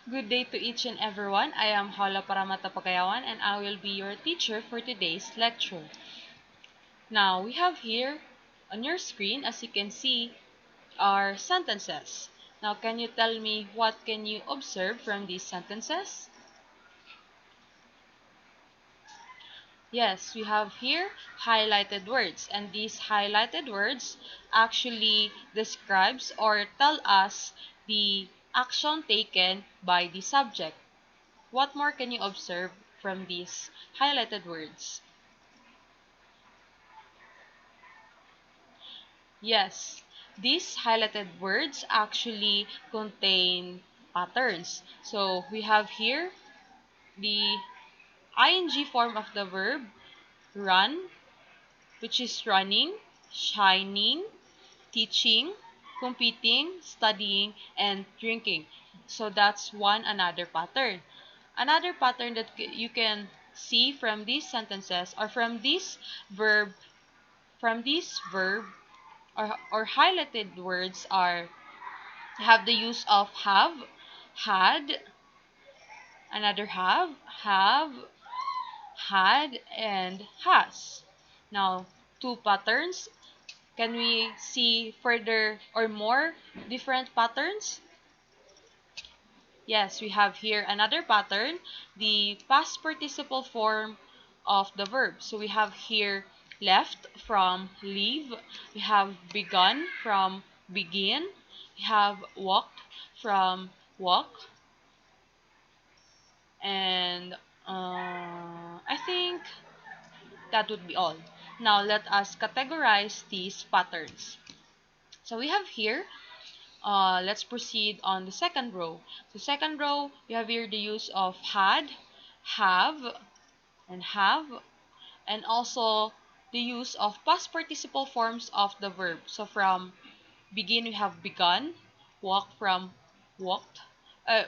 Good day to each and everyone. I am Hala Paramata Pagayawan and I will be your teacher for today's lecture. Now, we have here on your screen, as you can see, are sentences. Now, can you tell me what can you observe from these sentences? Yes, we have here highlighted words, and these highlighted words actually describes or tell us the action taken by the subject. What more can you observe from these highlighted words? Yes, these highlighted words actually contain patterns. So we have here the ing form of the verb run, which is running, shining, teaching, competing, studying, and drinking. So that's one another pattern. Another pattern that you can see from these sentences or from this verb or highlighted words are have the use of have, had, another have, had, and has. Now, two patterns. Can we see further or more different patterns? Yes, we have here another pattern, the past participle form of the verb. So we have here left from leave, we have begun from begin, we have walked from walk, and I think that would be all. Now let us categorize these patterns. So we have here, let's proceed on the second row. So second row, we have here the use of had, have, and also the use of past participle forms of the verb. So from begin, we have begun, walk from walked,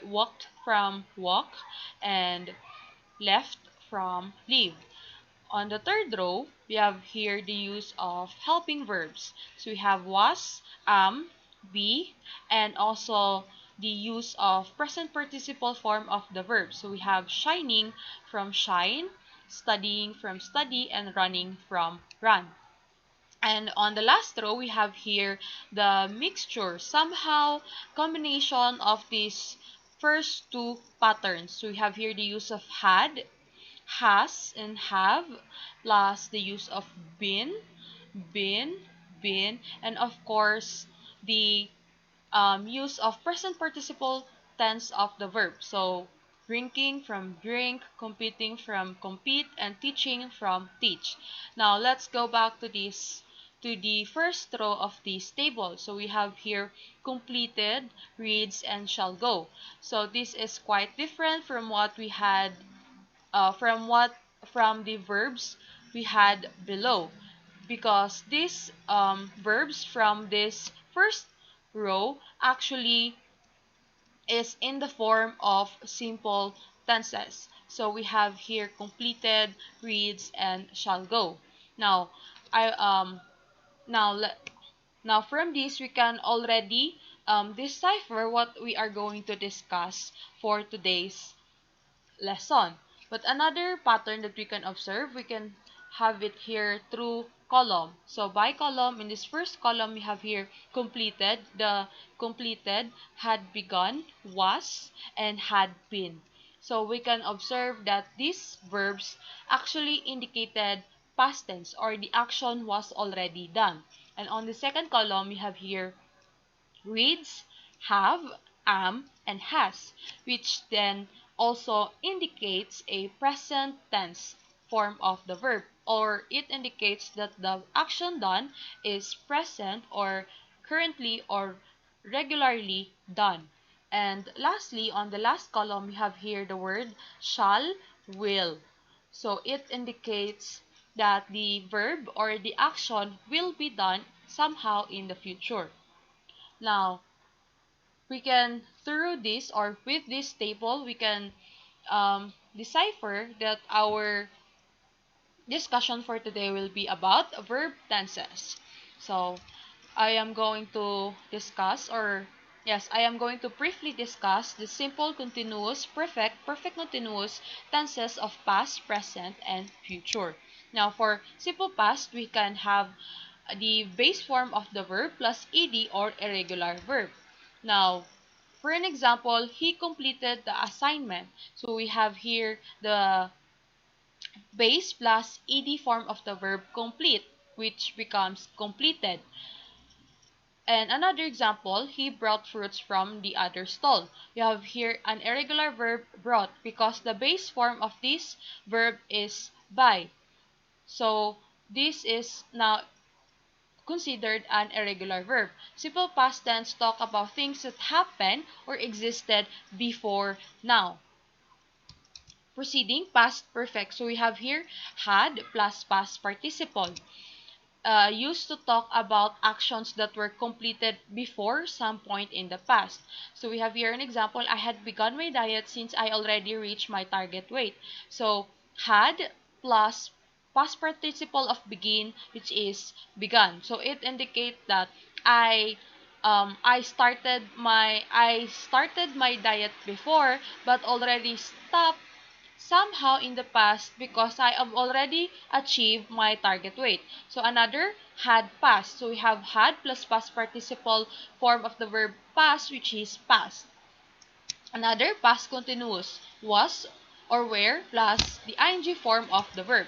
walked from walk, and left from leave. On the third row, we have here the use of helping verbs. So we have was, be, and also the use of present participle form of the verb. So we have shining from shine, studying from study, and running from run. And on the last row, we have here the mixture, somehow combination of these first two patterns. So we have here the use of had, has, and have, plus the use of been, and of course the use of present participle tense of the verb. So drinking from drink, competing from compete, and teaching from teach. Now let's go back to the first row of this table. So we have here completed, reads, and shall go. So this is quite different from what we had from the verbs we had below, because these verbs from this first row actually is in the form of simple tenses. So we have here completed, reads, and shall go. Now, I now let now from this we can already decipher what we are going to discuss for today's lesson. But another pattern that we can observe, we can have it here through column. So by column, in this first column, we have here completed. The completed had begun, was, and had been. So we can observe that these verbs actually indicated past tense, or the action was already done. And on the second column, we have here reads, have, and has, which then also indicates a present tense form of the verb, or it indicates that the action done is present or currently or regularly done. And lastly, on the last column, we have here the word shall, will. So it indicates that the verb or the action will be done somehow in the future. Now, we can, through this or with this table, we can decipher that our discussion for today will be about verb tenses. So, I am going to discuss or Yes, I am going to briefly discuss the simple continuous, perfect, perfect continuous tenses of past, present, and future. Now, for simple past, we can have the base form of the verb plus ed or irregular verb. Now, for an example, he completed the assignment. So we have here the base plus ed form of the verb complete, which becomes completed. And another example, he brought fruits from the other stall. You have here an irregular verb brought because the base form of this verb is by. So this is now considered an irregular verb. Simple past tense talk about things that happened or existed before now. Proceeding past perfect. So we have here had plus past participle. Used to talk about actions that were completed before some point in the past. So we have here an example. I had begun my diet since I already reached my target weight. So had plus past participle of begin, which is begun. So it indicates that I I started my diet before but already stopped somehow in the past because I have already achieved my target weight. So another had passed. So we have had plus past participle form of the verb pass, which is past. Another past continuous was or were plus the ing form of the verb.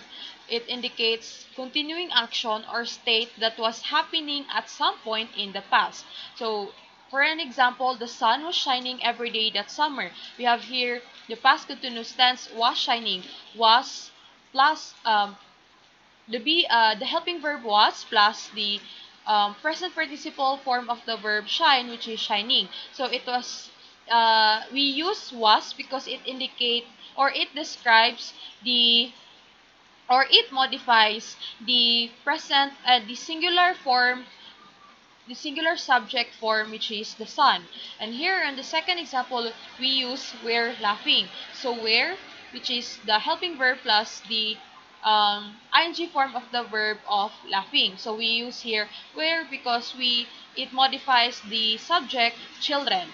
It indicates continuing action or state that was happening at some point in the past. So, for an example, the sun was shining every day that summer. We have here the past continuous tense was shining, was plus the helping verb was plus the present participle form of the verb shine, which is shining. So it was we use was because it indicate or it describes the or it modifies the present the singular form, the singular subject form, which is the sun. And here in the second example, we use were laughing. So were, which is the helping verb plus the ing form of the verb of laughing. So we use here were because it modifies the subject children.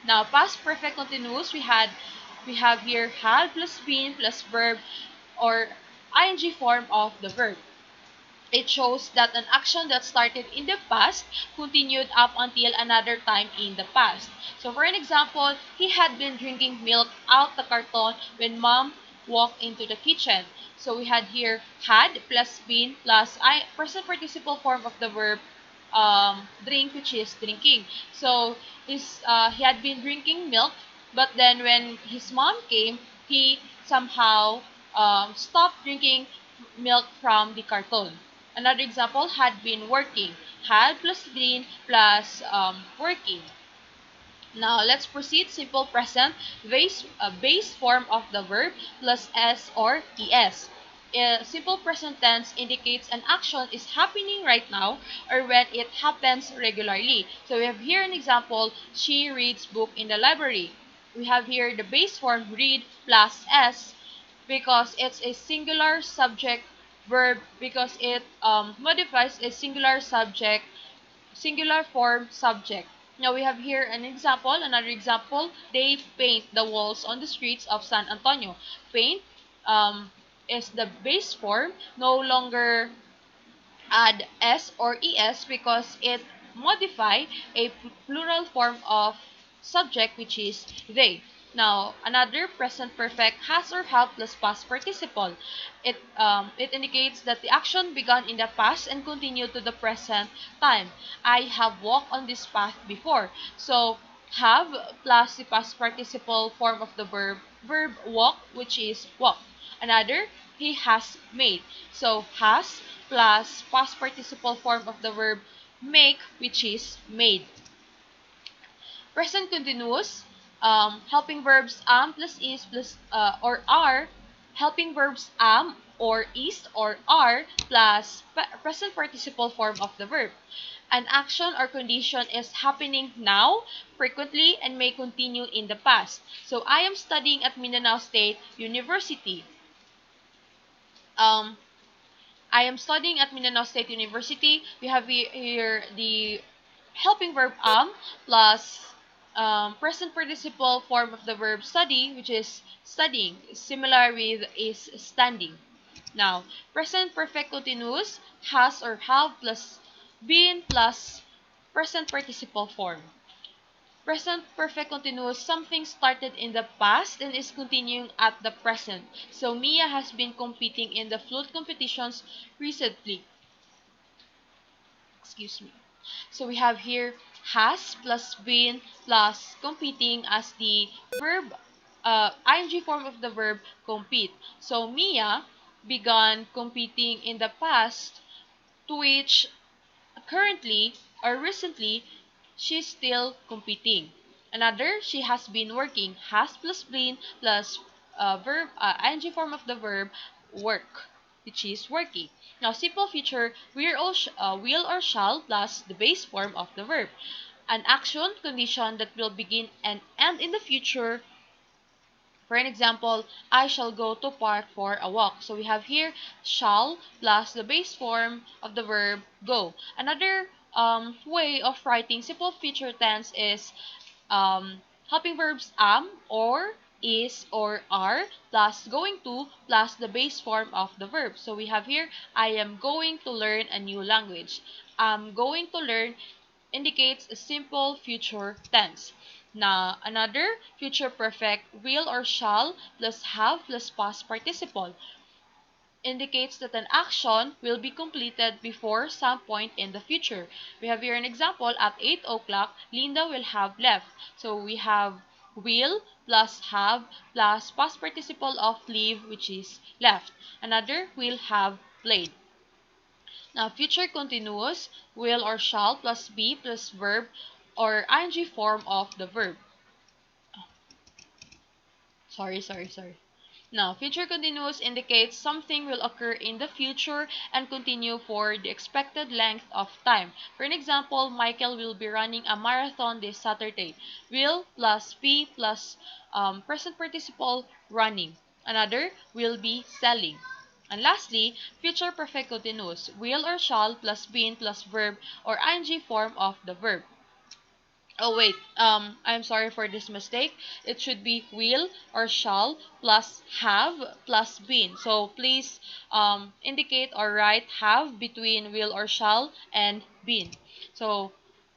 Now past perfect continuous, we have here had plus been plus verb or ing form of the verb. It shows that an action that started in the past continued up until another time in the past. So for an example, he had been drinking milk out the carton when mom walked into the kitchen. So we had here had plus been plus present participle form of the verb drink, which is drinking. So he had been drinking milk, but then when his mom came, he somehow stopped drinking milk from the carton. Another example had been working. Had plus been plus working. Now let's proceed. Simple present base form of the verb plus s or es. Simple present tense indicates an action is happening right now or when it happens regularly. So we have here an example. She reads book in the library. We have here the base form read plus s because it's a singular subject verb because it modifies a singular subject, singular form subject. Now we have here an example, another example. They paint the walls on the streets of San Antonio. Paint um, is the base form, no longer add s or es because it modify a plural form of subject, which is they. Now another present perfect has or have plus past participle. It indicates that the action began in the past and continued to the present time. I have walked on this path before. So have plus the past participle form of the verb walk, which is walk. Another, he has made. So has plus past participle form of the verb make, which is made. Present continuous, helping verbs am plus is plus or are, helping verbs am or is or are plus present participle form of the verb. An action or condition is happening now, frequently, and may continue in the past. So I am studying at Mindanao State University. Um, I am studying at Mindanao State University. We have here the helping verb am plus present participle form of the verb study, which is studying, similar with is standing. Now, present perfect continuous has or have plus been plus present participle form. Present perfect continuous, something started in the past and is continuing at the present. So Mia has been competing in the float competitions recently. Excuse me. So we have here has plus been plus competing as the verb, ing form of the verb compete. So Mia began competing in the past, to which currently or recently she's still competing. Another, she has been working. Has plus been plus verb, ing form of the verb work, which is working. Now, simple future, will or shall plus the base form of the verb. An action condition that will begin and end in the future. For an example, I shall go to park for a walk. So we have here shall plus the base form of the verb go. Another way of writing simple future tense is helping verbs am or is or are plus going to plus the base form of the verb. So we have here I am going to learn a new language. I'm going to learn indicates a simple future tense. Now, another future perfect, will or shall plus have plus past participle indicates that an action will be completed before some point in the future. We have here an example. At 8 o'clock, Linda will have left. So we have will plus have plus past participle of leave, which is left. Another, will have played. Now, future continuous, will or shall plus be plus verb or ing form of the verb. Sorry. Now, future continuous indicates something will occur in the future and continue for the expected length of time. For an example, Michael will be running a marathon this Saturday. Will plus be plus present participle running. Another will be selling. And lastly, future perfect continuous, will or shall plus been plus verb or ing form of the verb. Oh wait, I'm sorry for this mistake. It should be will or shall plus have plus been. So please indicate or write have between will or shall and been. So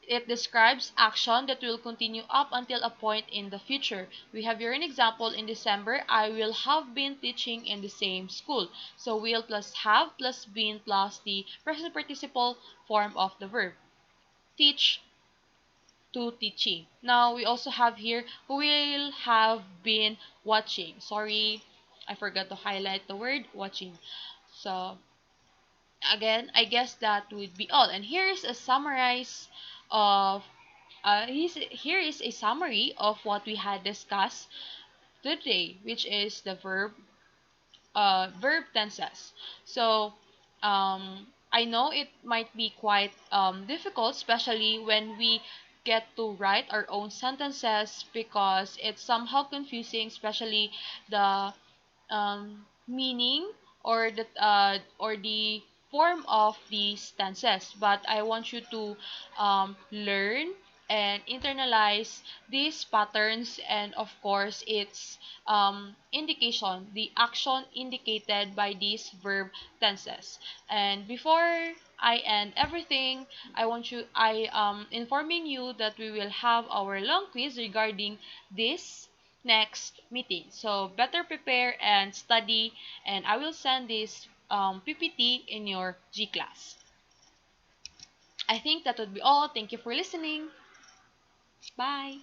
it describes action that will continue up until a point in the future. We have here an example. In December, I will have been teaching in the same school. So will plus have plus been plus the present participle form of the verb. Teach to teaching. Now, we also have here who will have been watching. Sorry, I forgot to highlight the word watching. So, again, I guess that would be all. And here is a summarize of here is a summary of what we had discussed today, which is the verb tenses. So, I know it might be quite difficult, especially when we get to write our own sentences because it's somehow confusing, especially the meaning or the form of these tenses. But I want you to learn and internalize these patterns, and of course its indication, the action indicated by these verb tenses. And before I end everything, I informing you that we will have our long quiz regarding this next meeting. So better prepare and study, and I will send this PPT in your G class. I think that would be all. Thank you for listening. Bye.